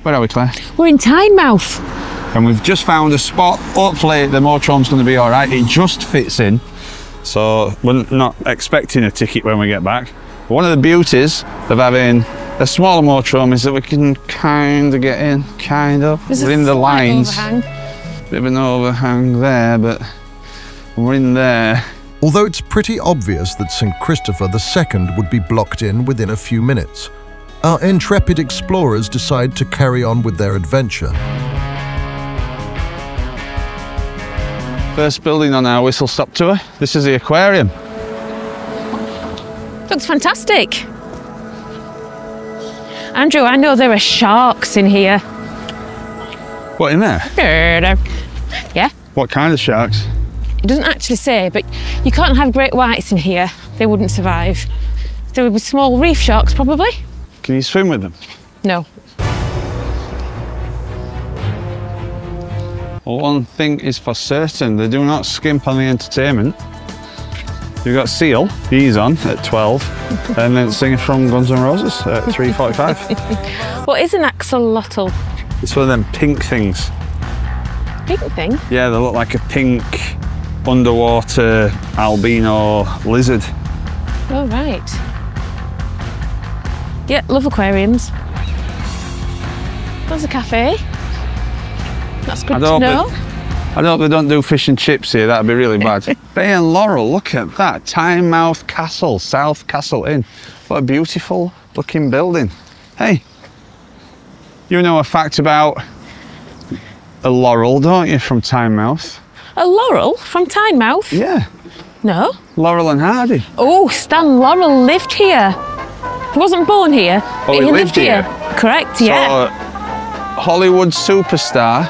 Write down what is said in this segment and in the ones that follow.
Where are we, Claire? We're in Tynemouth. And we've just found a spot. Hopefully the motorhome's going to be all right. It just fits in. So we're not expecting a ticket when we get back. But one of the beauties of having a smaller motorhome is that we can kind of get in, We're in the lines. Overhang. Bit of an overhang there, but we're in there. Although it's pretty obvious that St. Christopher II would be blocked in within a few minutes, our intrepid explorers decide to carry on with their adventure. First building on our whistle stop tour. This is the aquarium. Looks fantastic. Andrew, I know there are sharks in here. What, in there? Yeah. What kind of sharks? It doesn't actually say, but you can't have great whites in here. They wouldn't survive. There would be small reef sharks, probably. Can you swim with them? No. Well, one thing is for certain, they do not skimp on the entertainment. You've got Seal, he's on at 12, and then singer from Guns N' Roses at 3:45. What is an axolotl? It's one of them pink things. Pink thing? Yeah, they look like a pink underwater albino lizard. Oh, right. Yeah, love aquariums. There's a cafe. That's good to know. I hope they don't do fish and chips here, that'd be really bad. Bay and Laurel, look at that. Tynemouth Castle, South Castle Inn. What a beautiful looking building. Hey, you know a fact about a laurel, don't you, from Tynemouth? A laurel from Tynemouth? Yeah. No. Laurel and Hardy. Oh, Stan Laurel lived here. He wasn't born here, but he lived here? Correct, yeah. So, Hollywood superstar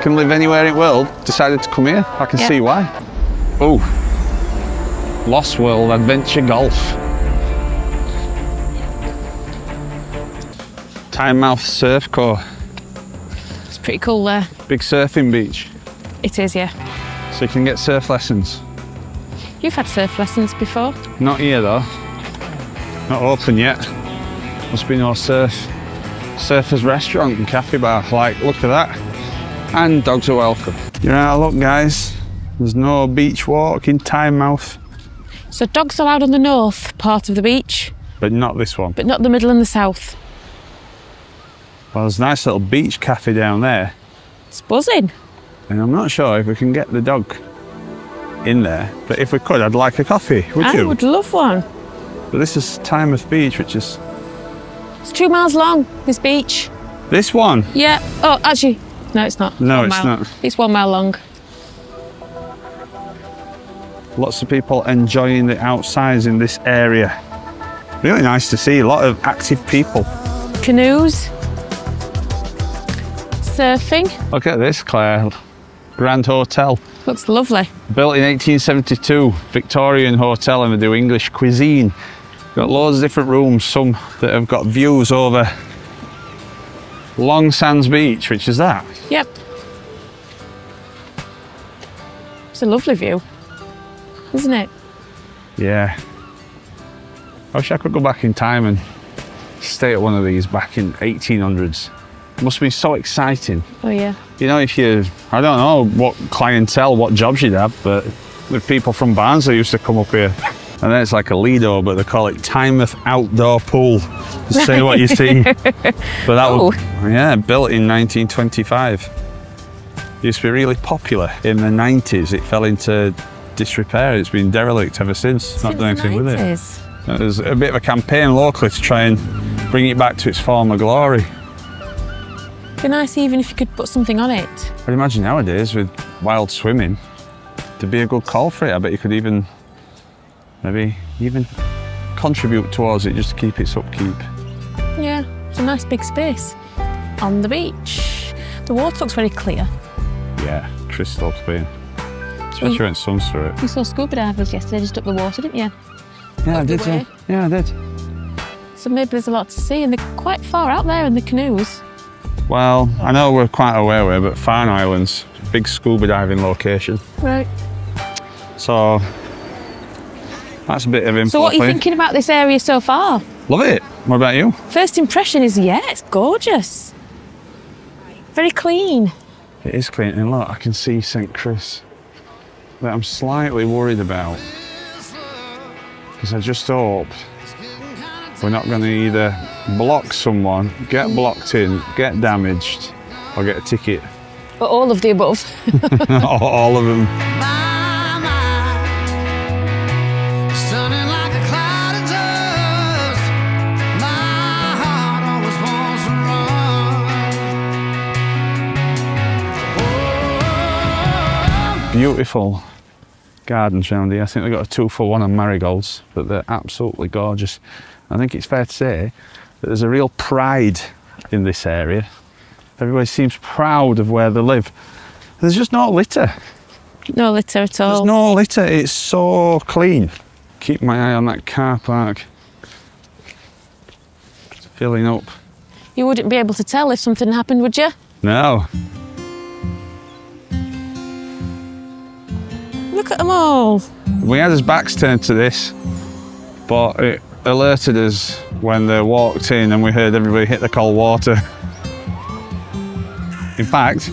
can live anywhere in the world, decided to come here. I can see why. Oh, Lost World Adventure Golf. Tynemouth Surf Course. It's pretty cool there. Big surfing beach. It is, yeah. So you can get surf lessons. You've had surf lessons before? Not here though. Not open yet. Must be no surfers restaurant and cafe bar. Like, look at that. And dogs are welcome. You know, look guys, there's no beach walk in Tynemouth. So dogs allowed on the north part of the beach? But not this one. But not the middle and the south? Well, there's a nice little beach cafe down there. It's buzzing. And I'm not sure if we can get the dog in there, but if we could, I'd like a coffee, would you? I would love one. But this is Tynemouth Beach, which is... It's 2 miles long, this beach. This one? Yeah. Oh, actually, no, it's not. No, it's not. It's 1 mile long. Lots of people enjoying the outsides in this area. Really nice to see, a lot of active people. Canoes. Surfing. Look at this, Claire. Grand Hotel. Looks lovely. Built in 1872, Victorian hotel, and they do English cuisine. Got loads of different rooms, some that have got views over Long Sands Beach, which is that. Yep. It's a lovely view, isn't it? Yeah. I wish I could go back in time and stay at one of these back in 1800s. It must be so exciting. Oh yeah. You know, if you, I don't know what clientele, what jobs you'd have, but with people from Barnsley used to come up here. And then it's like a Lido, but they call it Tynemouth Outdoor Pool. Just say what you see. But that was, yeah, built in 1925. Used to be really popular in the 90s. It fell into disrepair. It's been derelict ever since. Not done anything with it. There's a bit of a campaign locally to try and bring it back to its former glory. It'd be nice even if you could put something on it. I'd imagine nowadays with wild swimming, there'd be a good call for it. I bet you could even, maybe even contribute towards it just to keep its upkeep. Yeah, it's a nice big space on the beach. The water looks very clear. Yeah, crystal clear. Especially when sun's through it. You saw scuba divers yesterday just up the water, didn't you? Yeah, I did, yeah. Yeah, I did. So maybe there's a lot to see, and they're quite far out there in the canoes. Well, I know we're quite a way away, but Farne Island's a big scuba diving location. Right. So, that's a bit of info. So what are you thinking about this area so far? Love it. What about you? First impression is, yeah, it's gorgeous. Very clean. It is clean, and look, I can see St. Chris. That I'm slightly worried about. Because I just hope we're not going to either block someone, get blocked in, get damaged, or get a ticket. But all of the above. All of them. Beautiful gardens around here. I think they've got a 2-for-1 on marigolds, but they're absolutely gorgeous. I think it's fair to say that there's a real pride in this area. Everybody seems proud of where they live. There's just no litter. No litter at all. There's no litter. It's so clean. Keep my eye on that car park. It's filling up. You wouldn't be able to tell if something happened, would you? No. Look at them all. We had his backs turned to this, but it alerted us when they walked in and we heard everybody hit the cold water. In fact,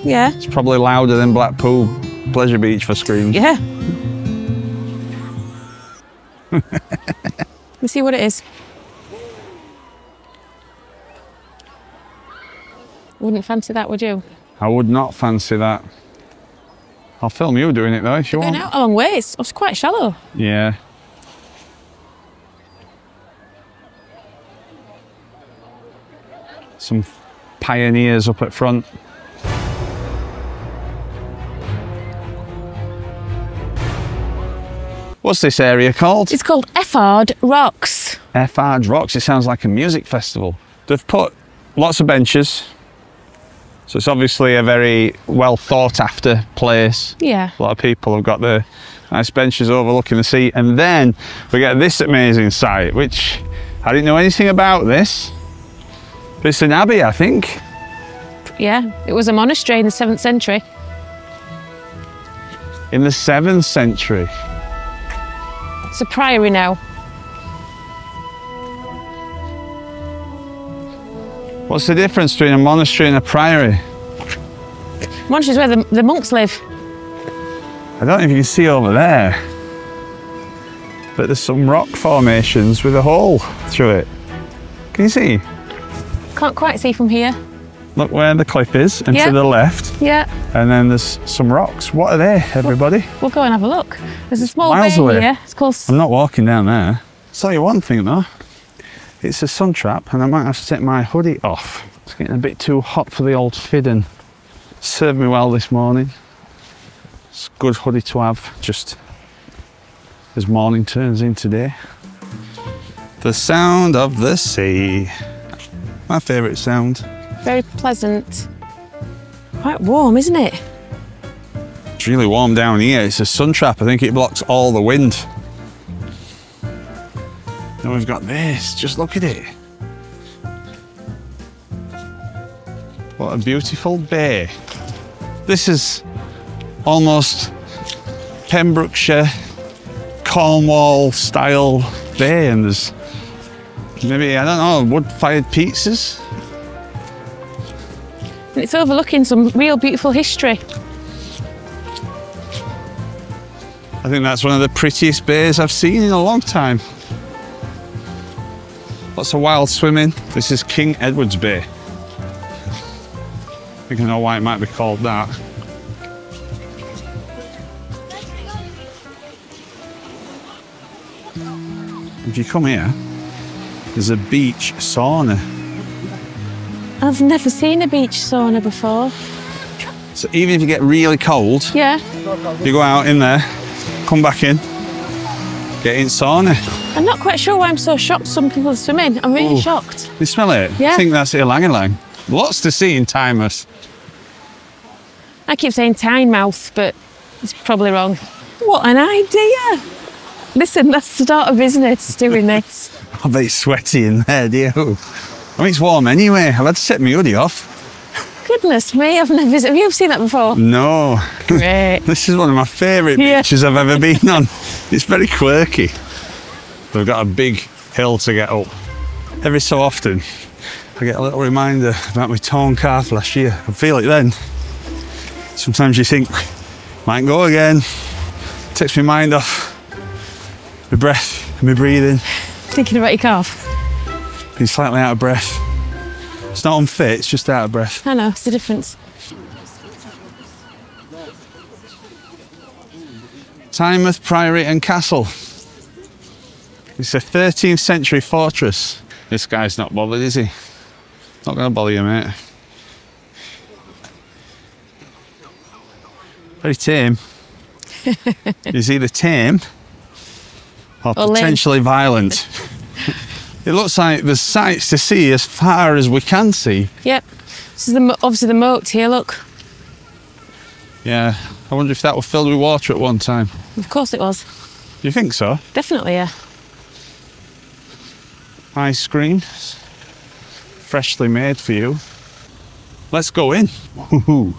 yeah, it's probably louder than Blackpool Pleasure Beach for screams. Yeah. Let me see what it is. Wouldn't fancy that, would you? I would not fancy that. I'll film you doing it though if you want. Going out a long way, it's quite shallow. Yeah. Some pioneers up at front. What's this area called? It's called Effard Rocks. Effard Rocks. It sounds like a music festival. They've put lots of benches. So it's obviously a very well thought after place. Yeah. A lot of people have got their nice benches overlooking the sea. And then we get this amazing site, which I didn't know anything about this. But it's an abbey, I think. Yeah, it was a monastery in the 7th century. In the 7th century. It's a priory now. What's the difference between a monastery and a priory? Monastery's where the monks live. I don't know if you can see over there, but there's some rock formations with a hole through it. Can you see? Can't quite see from here. Look where the cliff is, and to the left. Yeah. And then there's some rocks. What are they, everybody? We'll go and have a look. There's a small Miles bay away. here. It's called... I'm not walking down there. I'll tell you one thing though. It's a sun trap and I might have to take my hoodie off. It's getting a bit too hot for the old Fidden. Served me well this morning. It's a good hoodie to have just as morning turns in today. The sound of the sea. My favourite sound. Very pleasant. Quite warm, isn't it? It's really warm down here. It's a sun trap. I think it blocks all the wind. Then we've got this. Just look at it. What a beautiful bay. This is almost Pembrokeshire, Cornwall style bay, and there's maybe, I don't know, wood-fired pizzas. And it's overlooking some real beautiful history. I think that's one of the prettiest bays I've seen in a long time. Lots of wild swimming. This is King Edward's Bay. I think I know why it might be called that. If you come here, there's a beach sauna. I've never seen a beach sauna before. So even if you get really cold, Yeah. you go out in there, come back in, get in sauna. I'm not quite sure why I'm so shocked some people are swimming. I'm really shocked. You smell it? Yeah. I think that's Ilang Ilang. Lots to see in Tynemouth. I keep saying Tynemouth, but it's probably wrong. What an idea! Listen, that's the start of business, doing this. I bet it's sweaty in there, dear. I mean, it's warm anyway. I've had to set my hoodie off. Goodness me, have you seen that before? No. Great. This is one of my favourite Yeah. beaches I've ever been on. It's very quirky. We've got a big hill to get up. Every so often, I get a little reminder about my torn calf last year. I feel it then. Sometimes you think, might go again. Takes my mind off my breath and my breathing. Thinking about your calf? Being slightly out of breath. It's not unfit, it's just out of breath. I know, it's the difference. Tynemouth Priory and Castle. It's a 13th century fortress. This guy's not bothered, is he? Not going to bother you, mate. Very tame. He's either tame or potentially violent. It looks like there's sights to see as far as we can see. Yep. This is obviously the moat here, look. Yeah, I wonder if that was filled with water at one time. Of course it was. Do you think so? Definitely, yeah. Ice cream. Freshly made for you. Let's go in. Woohoo.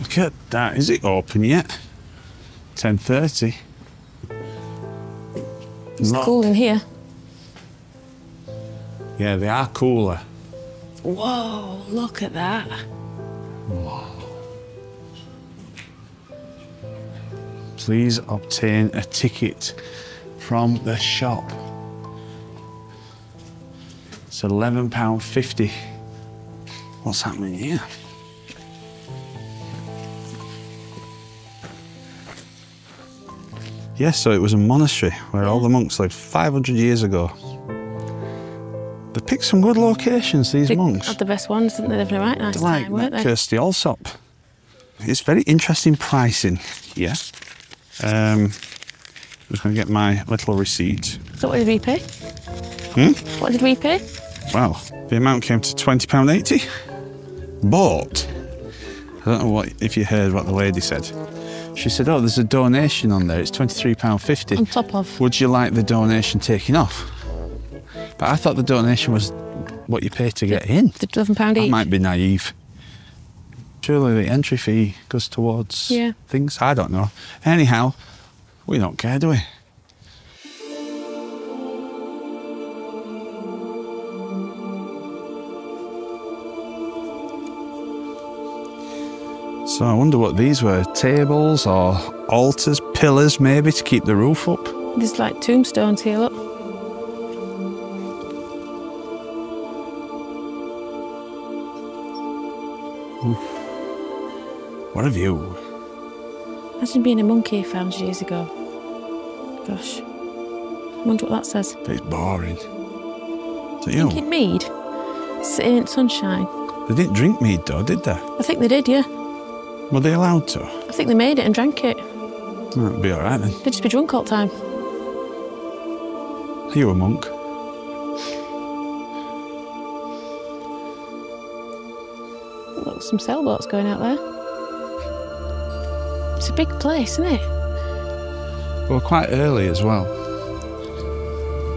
Look at that. Is it open yet? 10:30. It's cool in here. Yeah, they are cooler. Whoa, look at that. Whoa. Please obtain a ticket from the shop. It's £11.50. What's happening here? Yes, so it was a monastery where all the monks lived 500 years ago. They picked some good locations, these monks. Had the best ones, didn't they? They've a right nice time, weren't they? Kirsty Allsop. It's very interesting pricing here. I'm just going to get my little receipt. So what did we pay? What did we pay? Well, the amount came to £20.80. But I don't know if you heard what the lady said. She said, oh, there's a donation on there. It's £23.50. On top of? Would you like the donation taken off? But I thought the donation was what you pay to get in. The £11 each? I might be naive. Surely the entry fee goes towards things. I don't know. Anyhow, we don't care, do we? So I wonder what these were. Tables or altars, pillars maybe to keep the roof up. There's like tombstones here, look. Oof. What a view. Imagine being a monk here 500 years ago. Gosh. Wonder what that says. But it's boring. Don't you? Drinking mead? Sitting in sunshine? They didn't drink mead though, did they? I think they did, yeah. Were they allowed to? I think they made it and drank it. That'd be all right then. They'd just be drunk all the time. Are you a monk? Look, some sailboats going out there. It's a big place, isn't it? Well, quite early as well.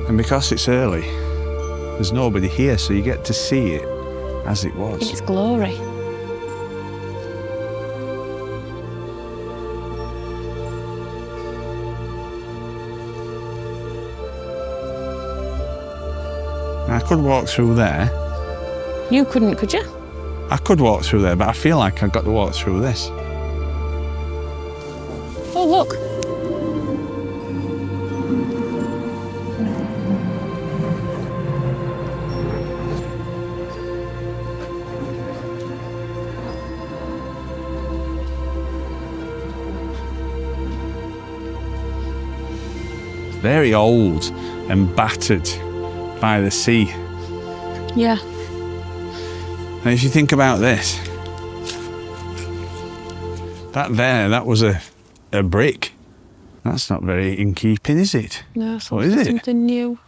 And because it's early, there's nobody here, so you get to see it as it was. In its glory. I could walk through there. You couldn't, could you? I could walk through there, but I feel like I've got to walk through this. Oh, look. Very old and battered by the sea. Yeah. And if you think about this, that was a brick. That's not very in keeping, is it? No, what is it? Something new.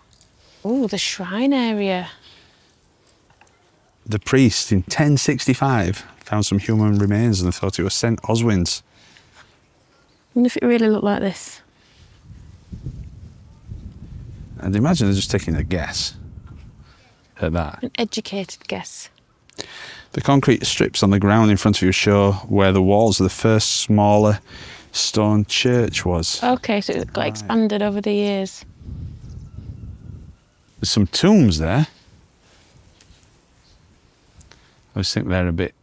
Oh, the shrine area. The priest in 1065 found some human remains and they thought it was St. Oswin's. I wonder if it really looked like this. I'd imagine they're just taking a guess at that. An educated guess. The concrete strips on the ground in front of you show where the walls of the first smaller stone church was. Okay, so it got expanded over the years. There's some tombs there. I just think they're a bit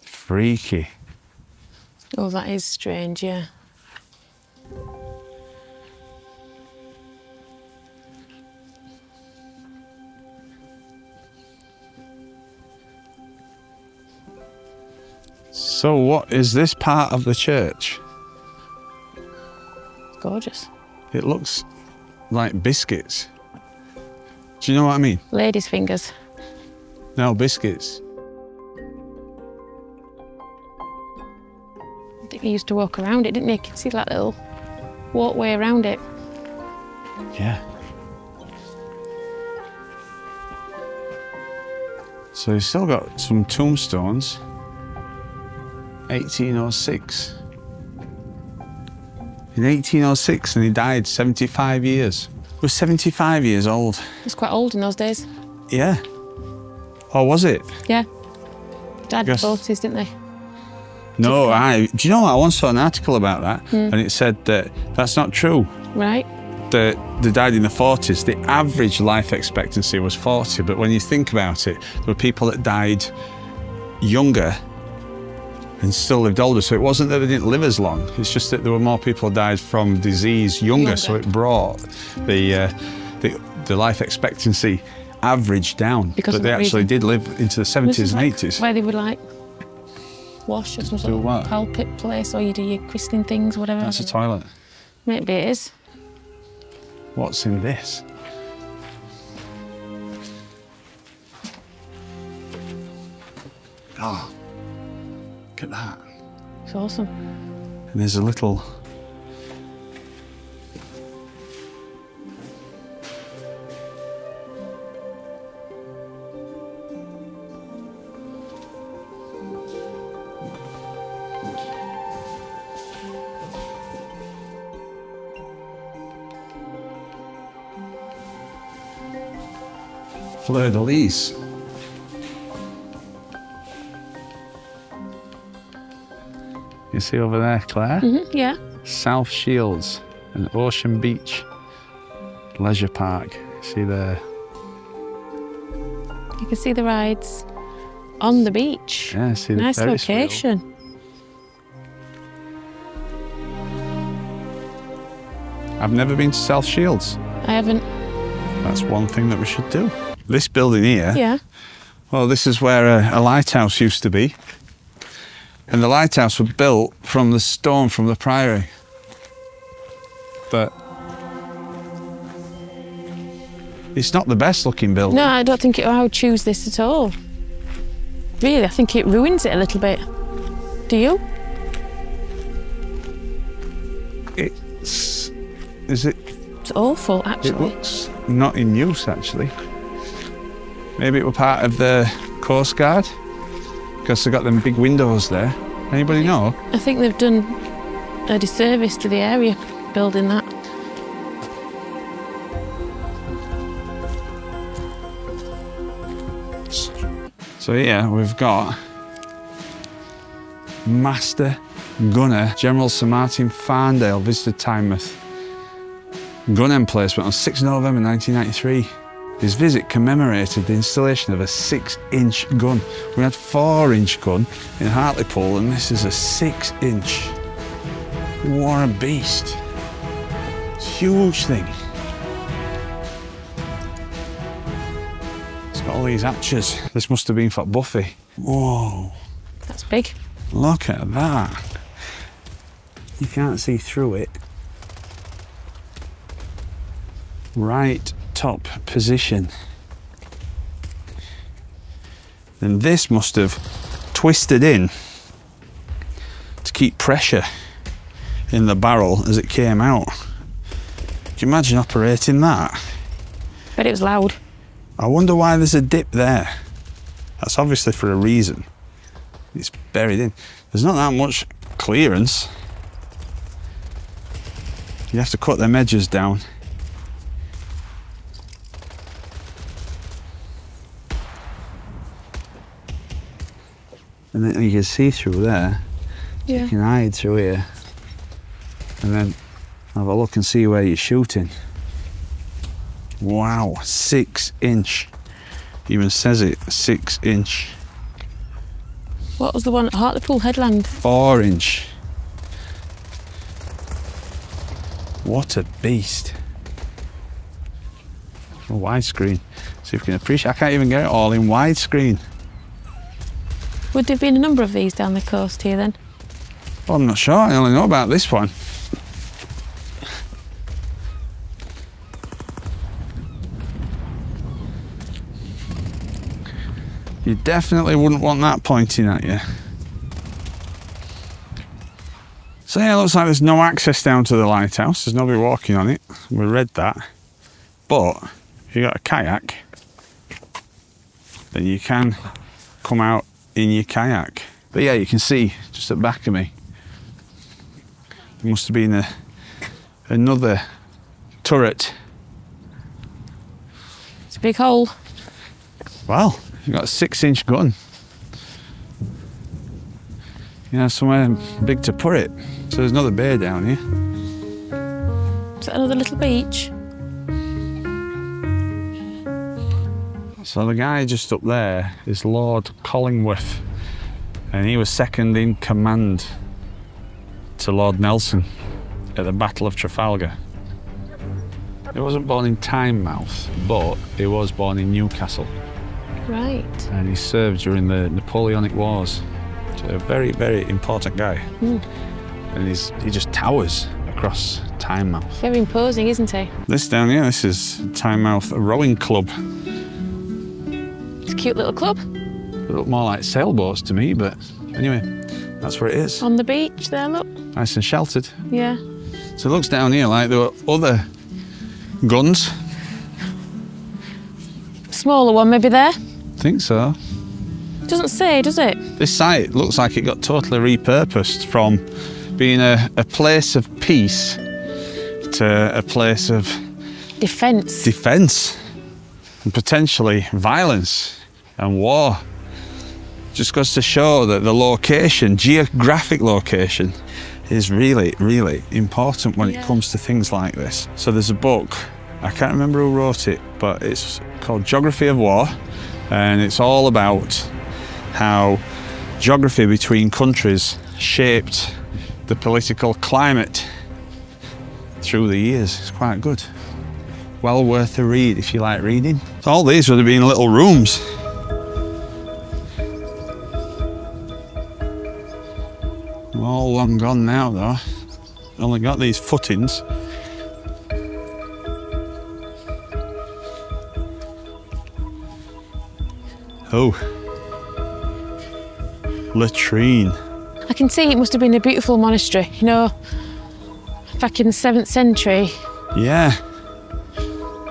freaky. Oh, that is strange, yeah. So what is this part of the church? Gorgeous. It looks like biscuits. Do you know what I mean? Ladies' fingers. No, biscuits. I think they used to walk around it, didn't they? You can see that little walkway around it. Yeah. So you've still got some tombstones. 1806. In 1806, and he died 75 years. He was 75 years old. It's quite old in those days. Yeah. Or was it? Yeah. Died in Yes. the 40s, didn't they? No, do you know what? I once saw an article about that, and it said that that's not true. Right. They died in the 40s. The average life expectancy was 40, but when you think about it, there were people that died younger and still lived older. So it wasn't that they didn't live as long, it's just that there were more people who died from disease younger. So it brought the life expectancy average down. Because but of they that actually reason. did live into the This 70s is and like 80s. where they would like wash or some sort Do of what? pulpit place, or you do your christening things, whatever. That's a toilet. Maybe it is. What's in this? Oh, look at that. It's awesome. And there's a little... fleur-de-lis. You see over there, Claire? Yeah. South Shields and Ocean Beach Leisure Park. See there? You can see the rides on the beach. Yeah, see the Nice Ferris wheel. location. I've never been to South Shields. I haven't. That's one thing that we should do. This building here, Yeah. well, this is where a lighthouse used to be. And the lighthouse was built from the stone from the priory. But it's not the best looking building. No, I don't think I would choose this at all. Really, I think it ruins it a little bit. Do you? Is it? It's awful, It actually. looks not in use, actually. Maybe it were part of the Coast Guard, because they've got them big windows there. Anybody know? I think they've done a disservice to the area building that. So here we've got Master Gunner General Sir Martin Farndale visited Tynemouth gun emplacement on 6 November 1993. His visit commemorated the installation of a 6-inch gun. We had 4-inch gun in Hartlepool, and this is a 6-inch. What a beast. It's a huge thing. It's got all these hatches. This must have been for Buffy. Whoa, That's big. look at that. You can't see through it. Right top position. Then this must have twisted in to keep pressure in the barrel as it came out. Can you imagine operating that? But it was loud. I wonder why there's a dip there. That's obviously for a reason. It's buried in. There's not that much clearance. You have to cut them edges down. And then you can see through there. Yeah. You can hide through here. And then have a look and see where you're shooting. Wow, 6-inch Even says it, 6-inch. What was the one at Hartlepool Headland? 4-inch. What a beast. A widescreen. See if we can appreciate. I can't even get it all in widescreen. Would there have been a number of these down the coast here then? Well, I'm not sure. I only know about this one. You definitely wouldn't want that pointing at you. So yeah, it looks like there's no access down to the lighthouse. There's nobody walking on it. We read that. But if you've got a kayak, then you can come out in your kayak. But yeah, you can see just at the back of me, there must have been another turret. It's a big hole. Well, you've got a 6-inch gun. You know, somewhere big to put it. So there's another bay down here. Is that another little beach? So the guy just up there is Lord Collingwood, and he was second in command to Lord Nelson at the Battle of Trafalgar. He wasn't born in Tynemouth, but he was born in Newcastle. Right. And he served during the Napoleonic Wars. So a very, very important guy. And he just towers across Tynemouth. Very imposing, isn't he? This down here, this is Tynemouth Rowing Club. It's a cute little club. They look more like sailboats to me, but anyway, that's where it is. On the beach there, look. Nice and sheltered. Yeah. So it looks down here like there were other guns. Smaller one maybe there. Think so. Doesn't say, does it? This site looks like it got totally repurposed from being a place of peace to a place of defence and potentially violence and war. Just goes to show that the location, geographic location, is really, really important when it comes to things like this. So there's a book, I can't remember who wrote it, but it's called Geography of War, and it's all about how geography between countries shaped the political climate through the years. It's quite good. Well worth a read if you like reading. So all these would have been little rooms. All long gone now though. Only got these footings. Oh. Latrine. I can see it must have been a beautiful monastery, you know, back in the 7th century. Yeah.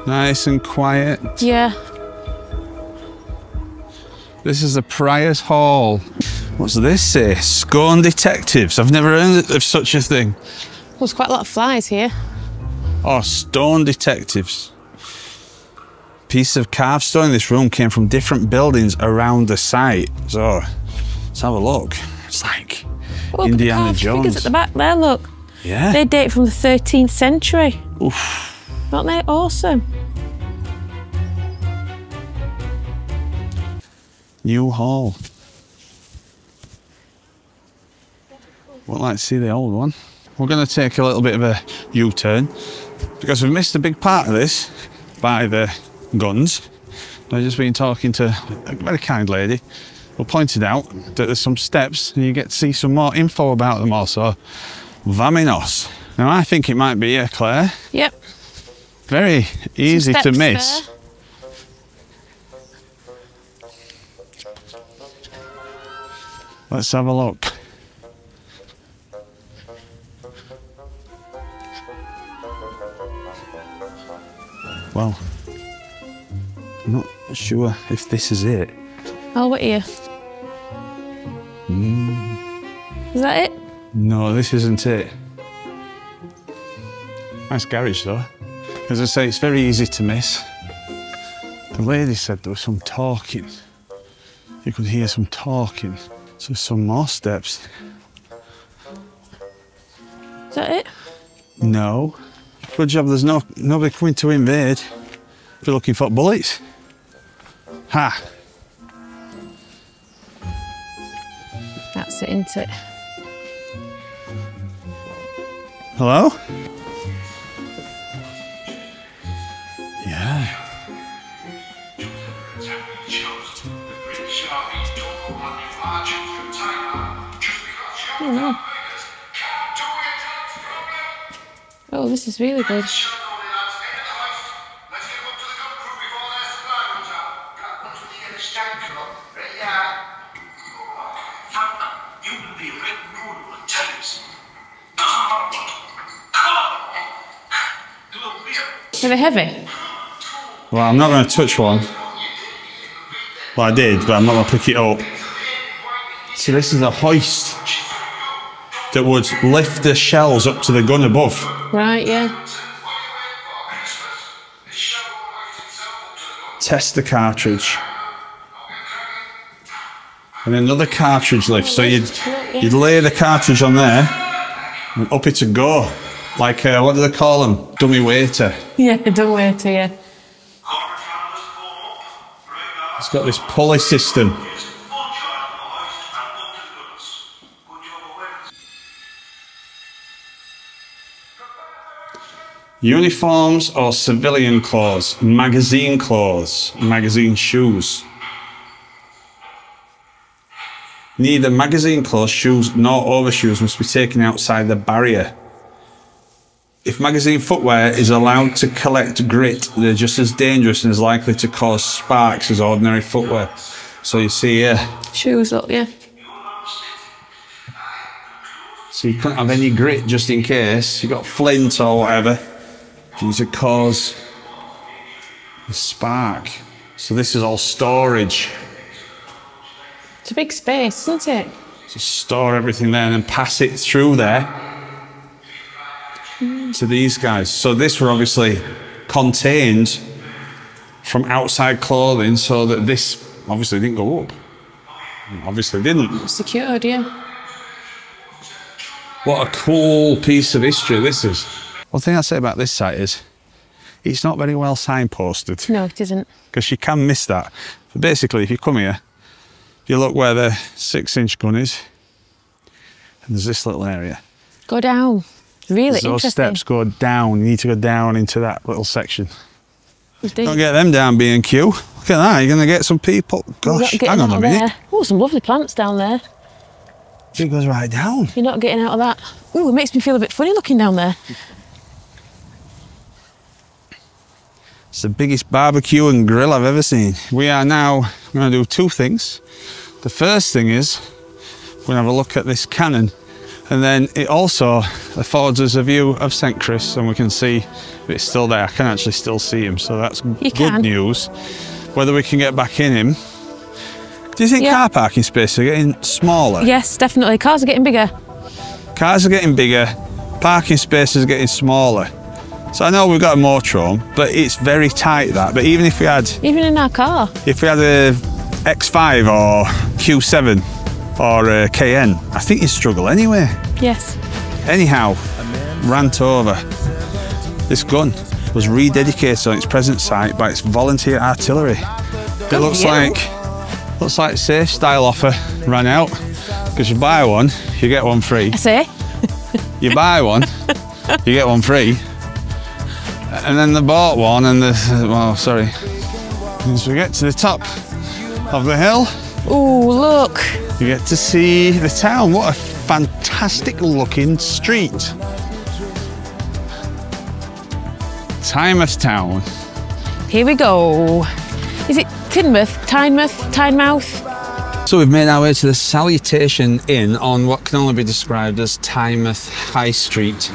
Nice and quiet. Yeah. This is the Prior's Hall. What's this say? Scone Detectives. I've never heard of such a thing. There's quite a lot of flies here. Oh, Stone Detectives. Piece of carved stone in this room came from different buildings around the site. So, let's have a look. It's like Indiana Jones. Figures at the back there, look. Yeah. They date from the 13th century. Oof. Aren't they awesome? New Hall. Wouldn't like to see the old one. We're going to take a little bit of a U-turn because we've missed a big part of this by the guns. I've just been talking to a very kind lady who pointed out that there's some steps and you get to see some more info about them also. Vaminos. Now I think it might be here, Claire. Yep. Very easy to miss. There. Let's have a look. Well, I'm not sure if this is it. Oh, what here? Is that it? No, this isn't it. Nice garage though. As I say, it's very easy to miss. The lady said there was some talking. You could hear some talking. So there's some more steps. Is that it? No. Good job there's nobody coming to invade. If you're looking for bullets. Ha! That's it, isn't it? Hello? Yeah. Oh no. Oh, this is really good. Are they heavy? Well, I'm not going to touch one. Well, I did, but I'm not going to pick it up. See, this is a hoist that would lift the shells up to the gun above. Right, yeah. Test the cartridge. And another cartridge lift. So you'd lay the cartridge on there and up it would go. Like, what do they call them? Dummy waiter. Yeah, dummy waiter, yeah. It's got this pulley system. Uniforms or civilian clothes, magazine shoes. Neither magazine clothes, shoes nor overshoes must be taken outside the barrier. If magazine footwear is allowed to collect grit, they're just as dangerous and as likely to cause sparks as ordinary footwear. So you see here. Shoes up, yeah. So you couldn't have any grit just in case. You got flint or whatever. These would cause a spark. So this is all storage. It's a big space, isn't it? So store everything there and then pass it through there to these guys. So this were obviously contained from outside clothing so that this obviously didn't go up. Obviously didn't. Secured, yeah. What a cool piece of history this is. One thing I'd say about this site is it's not very well signposted. No, it isn't. Because you can miss that. But basically, if you come here, you look where the 6-inch gun is, and there's this little area. Go down. Really interesting. Those steps go down. You need to go down into that little section. Deep. Don't get them down B&Q. Look at that. You're going to get some people. Gosh, hang on a minute. Oh, some lovely plants down there. It goes right down. You're not getting out of that. Oh, it makes me feel a bit funny looking down there. It's the biggest barbecue and grill I've ever seen. We are now going to do two things. The first thing is we're going to have a look at this cannon, and then it also affords us a view of St. Chris, and we can see if it's still there. I can actually still see him, so that's good news. Whether we can get back in him. Do you think car parking spaces are getting smaller? Yes, definitely. Cars are getting bigger. Cars are getting bigger, parking spaces are getting smaller. So I know we've got a motorhome, but it's very tight that. But even if we had... Even in our car. If we had a X5 or Q7 or a KN, I think you'd struggle anyway. Yes. Anyhow, rant over. This gun was rededicated on its present site by its volunteer artillery. It looks like safe style offer ran out, because you buy one, you get one free. I say. You buy one, you get one free. And then they bought one, and well, sorry. As we get to the top of the hill, oh, look. You get to see the town. What a fantastic looking street. Tynemouth town. Here we go. Is it Tynemouth? So we've made our way to the Salutation Inn on what can only be described as Tynemouth High Street.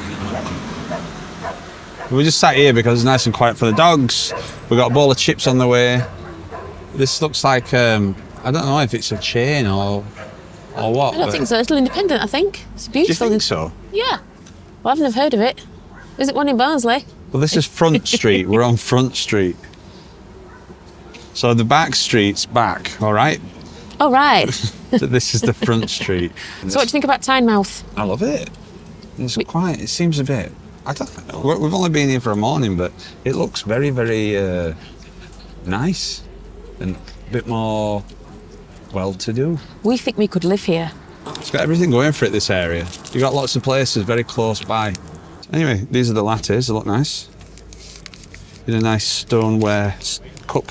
We just sat here because it's nice and quiet for the dogs. We've got a bowl of chips on the way. This looks like, I don't know if it's a chain or what. I don't think so. It's Little Independent, I think. It's beautiful. Do you think so? Yeah. Well, I've never heard of it. Is it one in Barnsley? Well, this is Front Street. We're on Front Street. So the back street's back, all right? Oh, right. So this is the Front Street. So what do you think about Tynemouth? I love it. It's quiet. It seems a bit... I don't know. We've only been here for a morning, but it looks very, very nice and bit more well-to-do. We think we could live here. It's got everything going for it, this area. You've got lots of places very close by. Anyway, these are the lattes, they look nice. In a nice stoneware cup.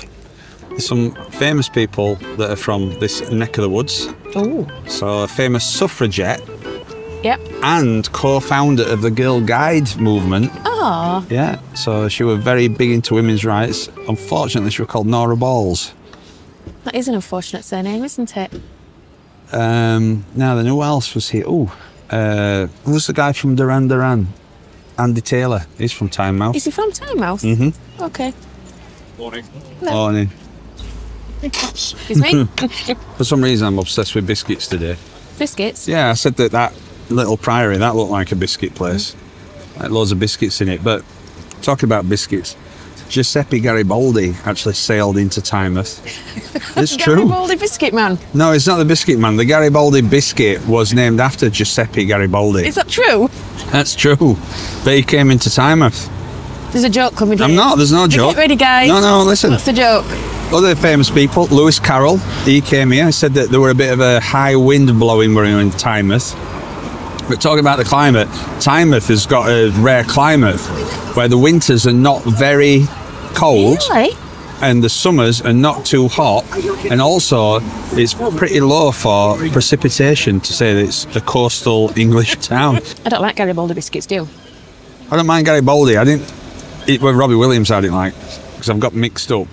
There's some famous people that are from this neck of the woods. Oh. So a famous suffragette. Yep. And co-founder of the Girl Guide movement. Ah. Yeah, so she was very big into women's rights. Unfortunately, she was called Nora Balls. That is an unfortunate surname, isn't it? Now then, who else was here? Who's the guy from Duran Duran? Andy Taylor. He's from Tynemouth. Is he from Tynemouth? Mm-hmm. Okay. Morning. Hello. Morning. Excuse me? For some reason, I'm obsessed with biscuits today. Biscuits? Yeah, I said that little priory, that looked like a biscuit place. Like loads of biscuits in it. But talking about biscuits, Giuseppe Garibaldi actually sailed into Tynemouth. It's true. Garibaldi Biscuit Man? No, it's not the biscuit man. The Garibaldi biscuit was named after Giuseppe Garibaldi. Is that true? That's true. But he came into Tynemouth. There's a joke coming. I'm not, there's no joke. Get ready, guys. No, listen. What's the joke? Other famous people, Lewis Carroll, he came here and said that there were a bit of a high wind blowing when we were in Tynemouth. But talking about the climate, Tynemouth has got a rare climate where the winters are not very cold. Really? And the summers are not too hot, and also it's pretty low for precipitation, to say that it's a coastal English town. I don't like Garibaldi biscuits, do you? I don't mind Garibaldi. I didn't eat with Robbie Williams. I didn't like, because I've got mixed up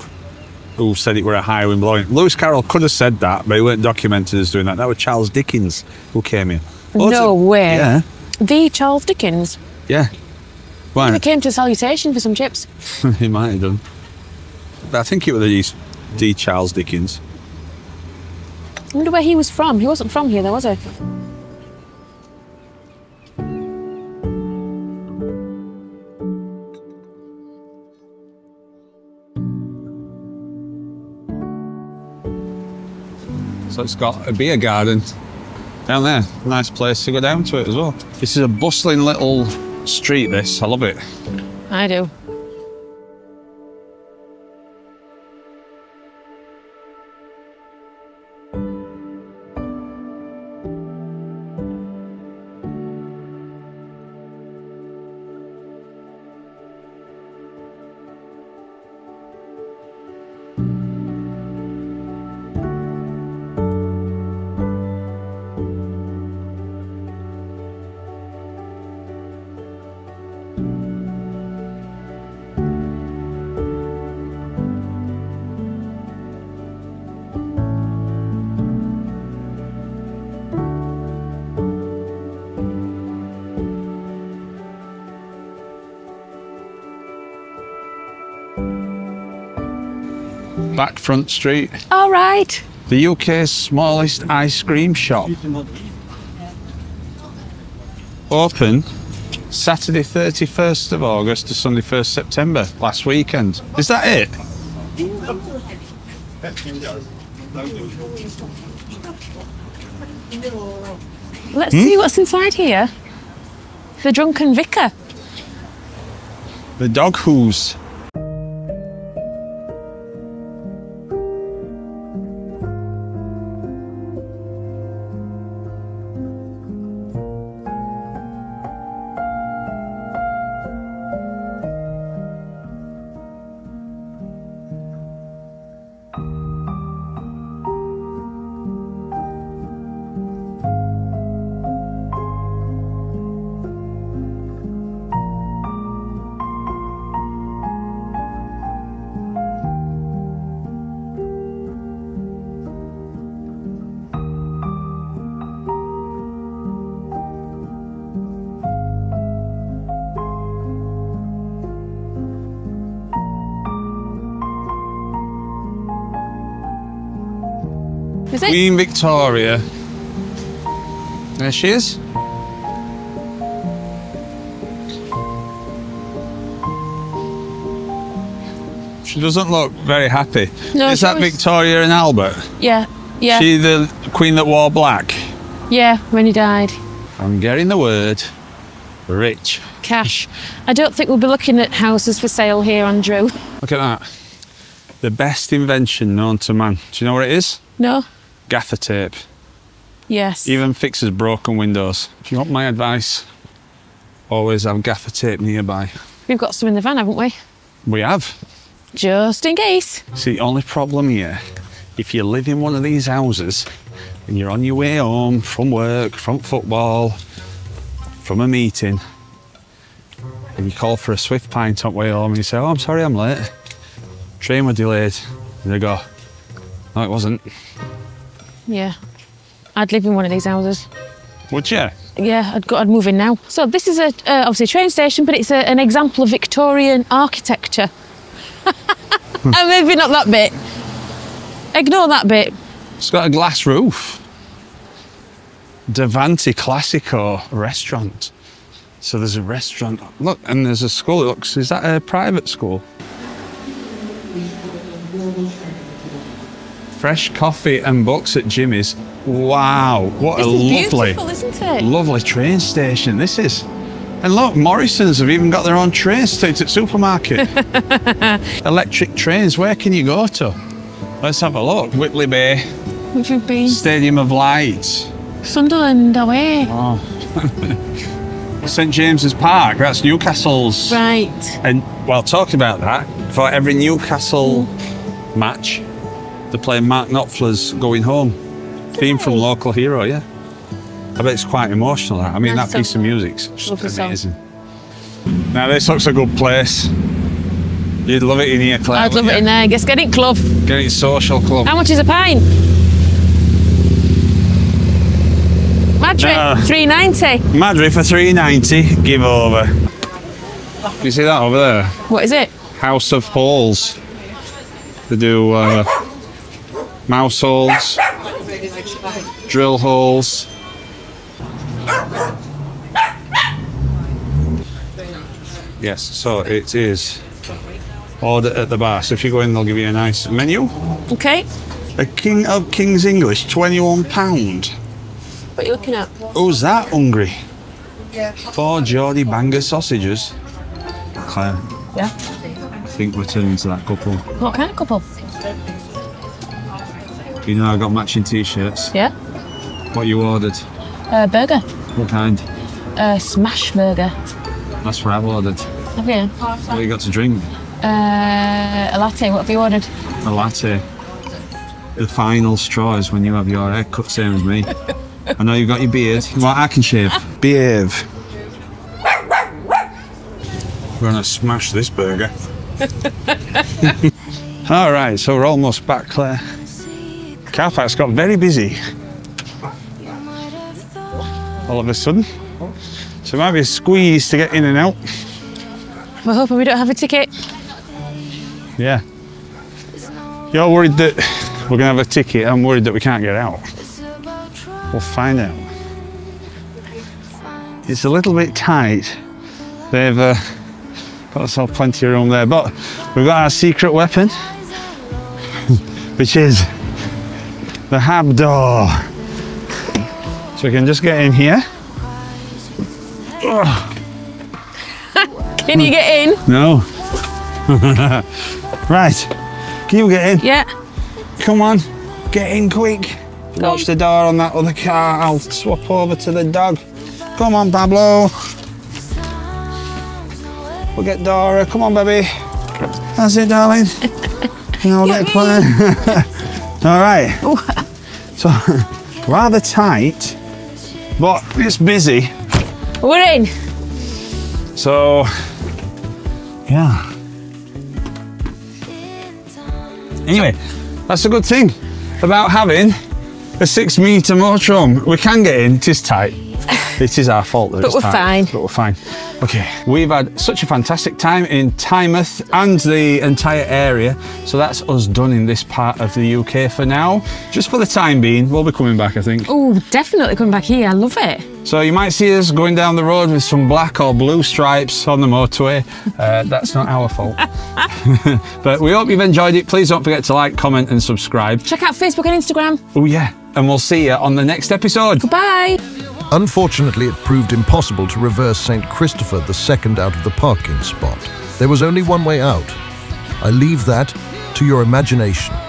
who said it were a high wind blowing. Lewis Carroll could have said that, but he weren't documented as doing that. That was Charles Dickens who came here. No way. Yeah. The Charles Dickens? Yeah. Why? He came to Salutation for some chips. He might have done. But I think it was the Charles Dickens. I wonder where he was from. He wasn't from here though, was he? So it's got a beer garden down there. Nice place to go down to it as well. This is a bustling little street, this. I love it. I do. Back Front Street. All right. The UK's smallest ice cream shop. Open Saturday 31st of August to Sunday 1st September, last weekend. Is that it? Let's see what's inside here. The Drunken Vicar. The Dog Who's. Is it? Queen Victoria. There she is. She doesn't look very happy. No, Is she that was- Victoria and Albert? Yeah. Yeah. She the queen that wore black? Yeah, when he died. I'm getting the word. Rich. Cash. I don't think we'll be looking at houses for sale here, Andrew. Look at that. The best invention known to man. Do you know what it is? No? Gaffer tape. Yes. Even fixes broken windows. Do you want my advice? Always have gaffer tape nearby. We've got some in the van, haven't we? We have. Just in case. See, the only problem here, if you live in one of these houses and you're on your way home from work, from football, from a meeting, and you call for a Swift pint on the way home and you say, oh, I'm sorry I'm late. Train was delayed. And they go, no, it wasn't. Yeah. I'd live in one of these houses. Would you? Yeah, I'd move in now. So this is obviously a train station, but it's an example of Victorian architecture. And maybe not that bit. Ignore that bit. It's got a glass roof. Davanti Classico restaurant. So there's a restaurant. Look, and there's a school. Looks, is that a private school? Fresh coffee and books at Jimmy's. Wow, what This a is lovely, beautiful, isn't it? lovely train station this is. And look, Morrison's have even got their own train station at supermarket. Electric trains, where can you go to? Let's have a look. Whitley Bay, Which we've been. Stadium of Light. Sunderland away. Oh. St James's Park, that's Newcastle's. Right. And, well, talking about that, for every Newcastle match, they're playing Mark Knopfler's Going Home. Theme from Local Hero, yeah. I bet it's quite emotional, that. I mean, Nice that piece of music's Lovely song. amazing. Now, this looks a good place. You'd love it in here, Claire. I'd love it in there. Get it club. Get it social club. How much is a pint? Madrid, No. $3.90. Madrid for $3.90, give over. You see that over there? What is it? House of Halls. They do mouse holes, drill holes. Yes, so it is order at the bar. So if you go in, they'll give you a nice menu. Okay. A King of King's English, £21. What are you looking at? Who's that hungry? 4 Geordie Banger sausages. Claire, Yeah. I think we're turning to that couple. What kind of couple? You know, I got matching t-shirts. Yeah. What you ordered? Burger. What kind? Smash burger. That's what I've ordered. Have you? What you got to drink? A latte. What have you ordered? A latte. The final straw is when you have your hair cut, same as me. I know you've got your beard. Well, I can shave. Behave. We're gonna smash this burger. All right, so we're almost back, Claire. Car park's got very busy. All of a sudden. So it might be a squeeze to get in and out. We're hoping we don't have a ticket. Yeah. You're worried that we're gonna have a ticket. I'm worried that we can't get out. We'll find out. It's a little bit tight. They've got ourselves plenty of room there, but we've got our secret weapon, which is the hab door. So we can just get in here. Can you get in? No. Right. Can you get in? Yeah. Come on. Get in quick. Watch the door on that other car. I'll swap over to the dog. Come on, Pablo. We'll get Dora. Come on, baby. That's it, darling. And I'll get Claire. All right. So, rather tight, but it's busy. We're in. So, yeah. Anyway, that's a good thing about having a 6-metre motorhome. We can get in, it is tight. It is our fault that But it's we're tight. fine. But we're fine. Okay, we've had such a fantastic time in Tynemouth and the entire area. So that's us done in this part of the UK for now. Just for the time being, we'll be coming back, I think. Oh, definitely coming back here. I love it. So you might see us going down the road with some black or blue stripes on the motorway. That's not our fault. But we hope you've enjoyed it. Please don't forget to like, comment and subscribe. Check out Facebook and Instagram. Oh yeah, and we'll see you on the next episode. Goodbye. Unfortunately, it proved impossible to reverse St. Christopher II out of the parking spot. There was only one way out. I leave that to your imagination.